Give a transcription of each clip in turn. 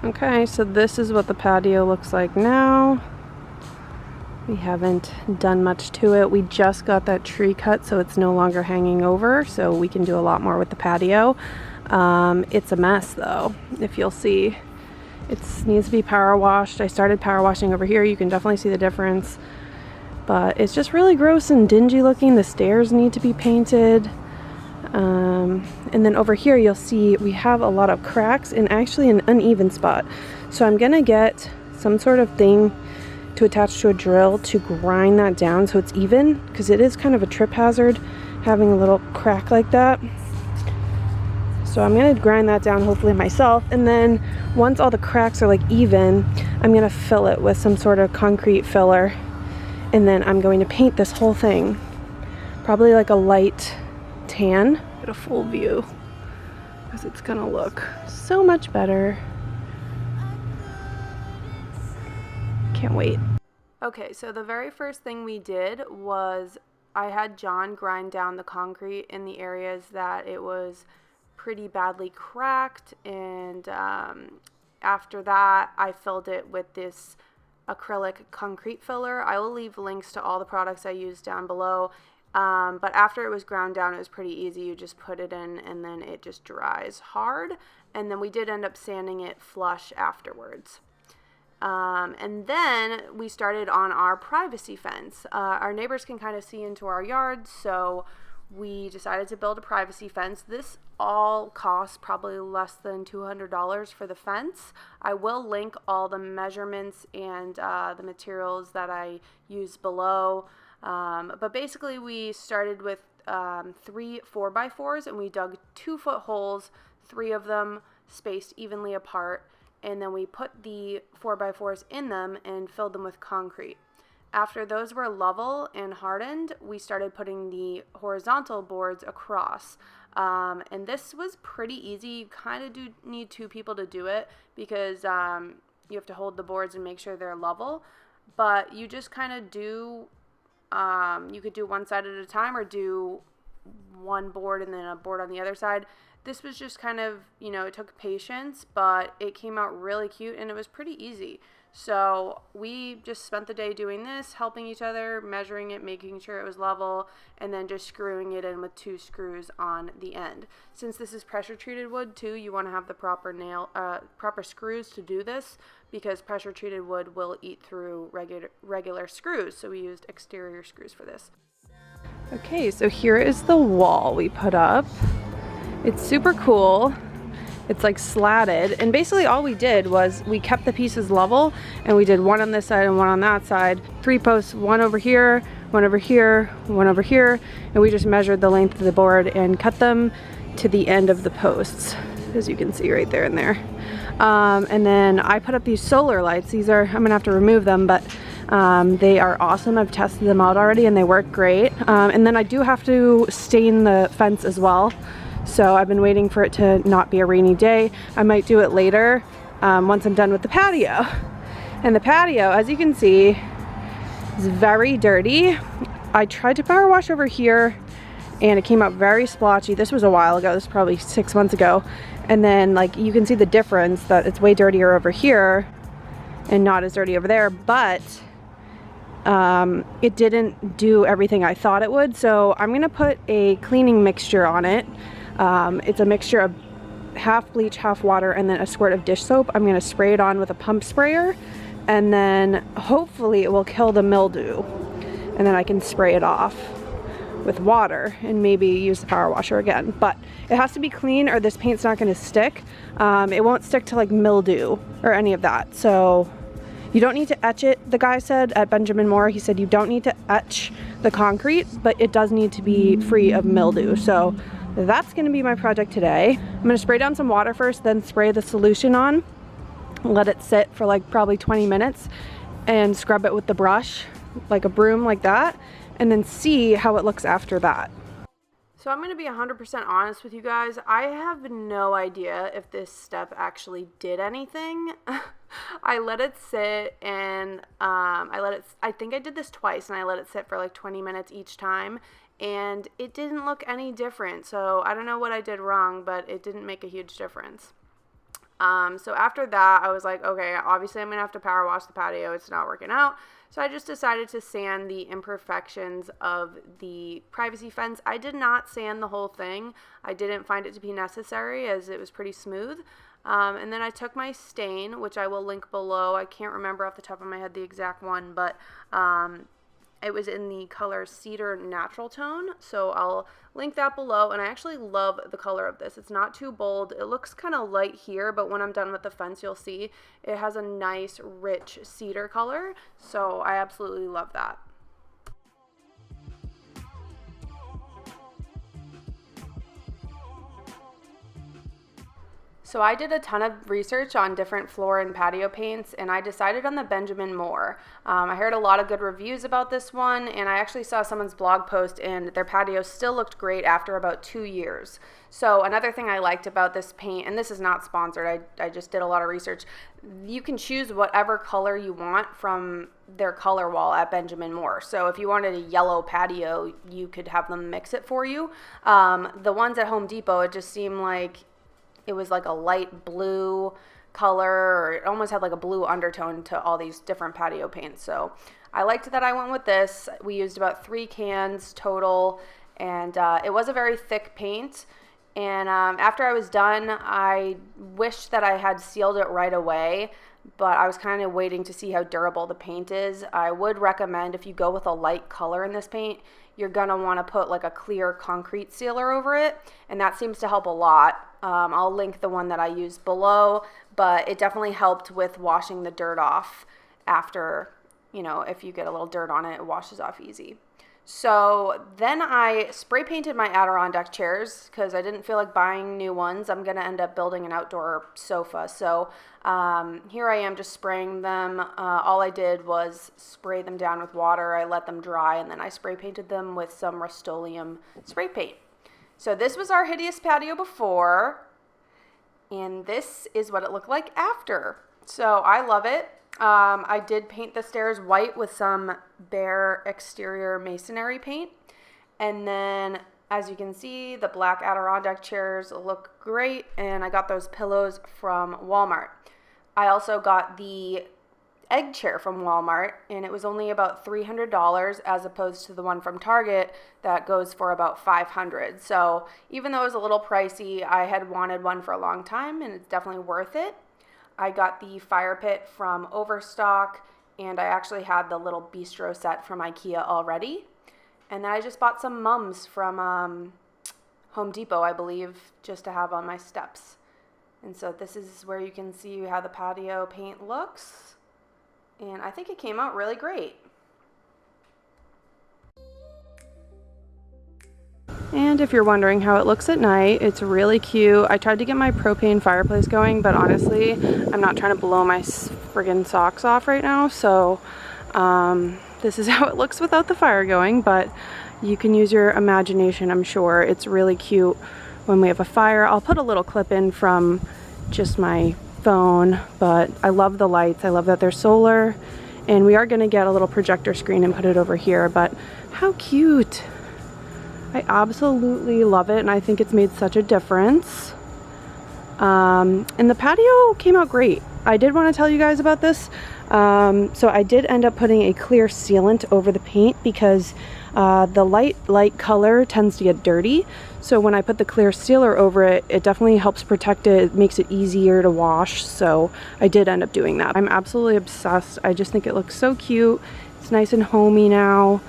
Okay, so this is what the patio looks like now. We haven't done much to it. We just got that tree cut, so it's no longer hanging over, so we can do a lot more with the patio. It's a mess though, if you'll see. It needs to be power washed. I started power washing over here. You can definitely see the difference. But it's just really gross and dingy looking. The stairs need to be painted. And then over here you'll see we have a lot of cracks and actually an uneven spot. So I'm gonna get some sort of thing to attach to a drill to grind that down so it's even, because it is kind of a trip hazard having a little crack like that. So I'm gonna grind that down hopefully myself, and then once all the cracks are like even, I'm gonna fill it with some sort of concrete filler, and then I'm going to paint this whole thing, probably like a light tan. Get a full view because it's gonna look so much better. Can't wait. Okay, so the very first thing we did was I had John grind down the concrete in the areas that it was pretty badly cracked, and after that I filled it with this acrylic concrete filler. I will leave links to all the products I used down below. But after it was ground down, it was pretty easy. You just put it in and then it just dries hard. And then we did end up sanding it flush afterwards. And then we started on our privacy fence. Our neighbors can kind of see into our yard, so we decided to build a privacy fence. This all costs probably less than $200 for the fence. I will link all the measurements and the materials that I use below. But basically we started with 3 4x4s, and we dug 2-foot holes, 3 of them spaced evenly apart, and then we put the 4x4s in them and filled them with concrete. After those were level and hardened, we started putting the horizontal boards across. And this was pretty easy. You kind of do need 2 people to do it because you have to hold the boards and make sure they're level. But you just kind of do, you could do one side at a time or do one board and then a board on the other side. This was just kind of, you know, it took patience, but it came out really cute and it was pretty easy. So we just spent the day doing this, helping each other, measuring it, making sure it was level, and then just screwing it in with 2 screws on the end. Since this is pressure treated wood too, you want to have the proper screws to do this, because pressure treated wood will eat through regular screws. So we used exterior screws for this. Okay, so here is the wall we put up. It's super cool. It's like slatted, and basically all we did was we kept the pieces level, and we did one on this side and one on that side. 3 posts, one over here, one over here, one over here, and we just measured the length of the board and cut them to the end of the posts, as you can see right there and there. And then I put up these solar lights. These are, I'm gonna have to remove them, but they are awesome. I've tested them out already and they work great. And then I do have to stain the fence as well. So I've been waiting for it to not be a rainy day. I might do it later once I'm done with the patio. And the patio, as you can see, is very dirty. I tried to power wash over here and it came out very splotchy. This was a while ago. This was probably 6 months ago. And then like you can see the difference that it's way dirtier over here and not as dirty over there, but it didn't do everything I thought it would. So I'm gonna put a cleaning mixture on it. It's a mixture of half bleach, half water, and then a squirt of dish soap. I'm gonna spray it on with a pump sprayer, and then hopefully it will kill the mildew. And then I can spray it off with water and maybe use the power washer again. But it has to be clean or this paint's not gonna stick. It won't stick to like mildew or any of that. So you don't need to etch it, the guy said at Benjamin Moore. He said you don't need to etch the concrete, but it does need to be free of mildew. So that's gonna be my project today. I'm gonna spray down some water first, then spray the solution on, let it sit for like probably 20 minutes and scrub it with the brush, like a broom like that, and then see how it looks after that. So I'm gonna be 100% honest with you guys. I have no idea if this step actually did anything. I let it sit and I think I did this twice and I let it sit for like 20 minutes each time, and it didn't look any different. So I don't know what I did wrong, but it didn't make a huge difference. So after that, I was like, okay, obviously I'm going to have to power wash the patio. It's not working out. So I just decided to sand the imperfections of the privacy fence. I did not sand the whole thing. I didn't find it to be necessary as it was pretty smooth. And then I took my stain, which I will link below. I can't remember off the top of my head the exact one, but it was in the color Cedar Natural Tone, so I'll link that below. And I actually love the color of this. It's not too bold. It looks kind of light here, but when I'm done with the fence, you'll see it has a nice, rich cedar color, so I absolutely love that. So I did a ton of research on different floor and patio paints, and I decided on the Benjamin Moore. I heard a lot of good reviews about this one, and I actually saw someone's blog post, and their patio still looked great after about 2 years. So another thing I liked about this paint, and this is not sponsored, I just did a lot of research, you can choose whatever color you want from their color wall at Benjamin Moore. So if you wanted a yellow patio, you could have them mix it for you. The ones at Home Depot, it just seemed like it was like a light blue color, or it almost had like a blue undertone to all these different patio paints. So I liked that I went with this. We used about 3 cans total, and it was a very thick paint. And after I was done, I wished that I had sealed it right away, but I was kind of waiting to see how durable the paint is. I would recommend, if you go with a light color in this paint, you're gonna want to put like a clear concrete sealer over it, and that seems to help a lot. I'll link the one that I used below, but it definitely helped with washing the dirt off after, you know, if you get a little dirt on it, it washes off easy. So then I spray painted my Adirondack chairs because I didn't feel like buying new ones. I'm going to end up building an outdoor sofa. So here I am just spraying them. All I did was spray them down with water. I let them dry, and then I spray painted them with some Rust-Oleum spray paint. So this was our hideous patio before, and this is what it looked like after. So I love it. I did paint the stairs white with some bare exterior masonry paint. And then, as you can see, the black Adirondack chairs look great, and I got those pillows from Walmart. I also got the egg chair from Walmart, and it was only about $300 as opposed to the one from Target that goes for about $500. So even though it was a little pricey, I had wanted one for a long time, and it's definitely worth it. I got the fire pit from Overstock, and I actually had the little bistro set from IKEA already. And then I just bought some mums from Home Depot, I believe, just to have on my steps. And so this is where you can see how the patio paint looks. And I think it came out really great. And if you're wondering how it looks at night, it's really cute. I tried to get my propane fireplace going, but honestly, I'm not trying to blow my friggin' socks off right now. So this is how it looks without the fire going, but you can use your imagination, I'm sure. It's really cute when we have a fire. I'll put a little clip in from just my phone, but I love the lights. I love that they're solar, and we are going to get a little projector screen and put it over here, but how cute. I absolutely love it, and I think it's made such a difference. And the patio came out great. I did want to tell you guys about this. So I did end up putting a clear sealant over the paint because the light color tends to get dirty. So when I put the clear sealer over it, it definitely helps protect it. It makes it easier to wash. So I did end up doing that. I'm absolutely obsessed. I just think it looks so cute. It's nice and homey now,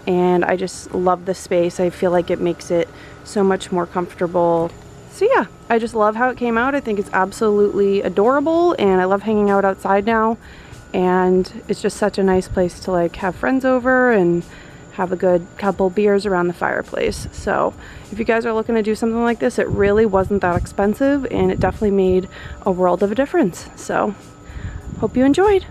and I just love the space. I feel like it makes it so much more comfortable. So yeah, I just love how it came out. I think it's absolutely adorable, and I love hanging out outside now. And it's just such a nice place to like have friends over and have a good couple beers around the fireplace. So if you guys are looking to do something like this, it really wasn't that expensive, and it definitely made a world of a difference. So hope you enjoyed.